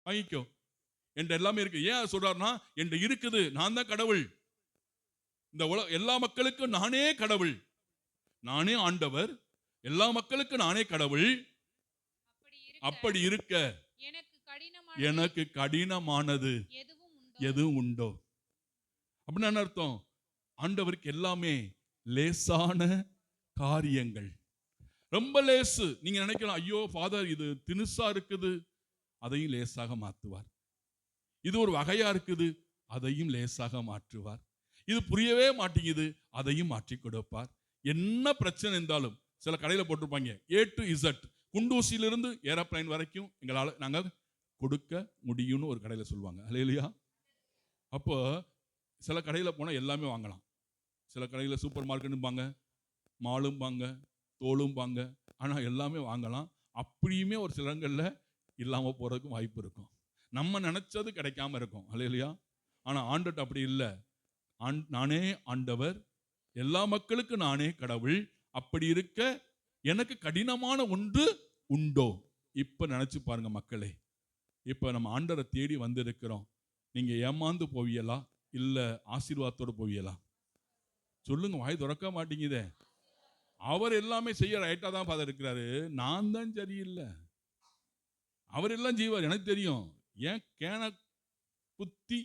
வாங்கிக்கோ என்கிட்ட எல்லாமே இருக்கு. ஏன் சொல்றாருன்னா, என்கிட்ட இருக்குது, நான் தான் கடவுள். இந்த எல்லா மக்களுக்கும் நானே கடவுள், நானே ஆண்டவர், எல்லா மக்களுக்கும் நானே கடவுள். அப்படி இருக்க எனக்கு கடினமானது எதுவும் உண்டோ? அப்படின்னு என்ன அர்த்தம்? ஆண்டவருக்கு எல்லாமே லேசான காரியங்கள், ரொம்ப லேசு. நீங்க நினைக்கலாம், ஐயோ ஃபாதர் இது தினுசா இருக்குது, அதையும் லேசாக மாற்றுவார். இது ஒரு வகையா இருக்குது, அதையும் லேசாக மாற்றுவார். இது புரியவே மாட்டேங்குது, அதையும் மாற்றி கொடுப்பார். என்ன பிரச்சனை இருந்தாலும், சில கடையில் போட்டிருப்பாங்க A to Z, குண்டூசியிலிருந்து ஏரோப்ளைன் வரைக்கும் எங்களால் நாங்கள் கொடுக்க முடியும்னு ஒரு கடையில் சொல்லுவாங்க. அல்லேலூயா. அப்போ சில கடையில் போனால் எல்லாமே வாங்கலாம். சில கடையில் சூப்பர் மார்க்கெட்டும்பாங்க, மாலும்பாங்க, தோலும்பாங்க. ஆனால் எல்லாமே வாங்கலாம். அப்படியுமே ஒரு சில இடங்களில் இல்லாமல் போகிறதுக்கும் வாய்ப்பு இருக்கும். நம்ம நினைச்சது கிடைக்காம இருக்கும். அல்லேலூயா. ஆனால் ஆண்டவர்ட்ட அப்படி இல்லை. நானே ஆண்டவர், எல்லா மக்களுக்கும் நானே கடவுள். அப்படி இருக்க எனக்கு கடினமான ஒன்று உண்டோ? இப்ப நினைச்சு பாருங்க மக்களே. இப்ப நம்ம ஆண்டவரை தேடி வந்திருக்கிறோம். நீங்க ஏமாந்து போவீங்களா இல்ல ஆசீர்வாதத்தோடு போவீங்களா? சொல்லுங்க, வாய் திறக்க மாட்டேங்குதே. அவர் எல்லாமே செய்ய ரைட்டா தான் ஃபாதர் இருக்கிறாரு, நான் தான் சரியில்லை. அவர் எல்லாம் செய்வார், எனக்கு தெரியும். ஏன் கேன குத்தி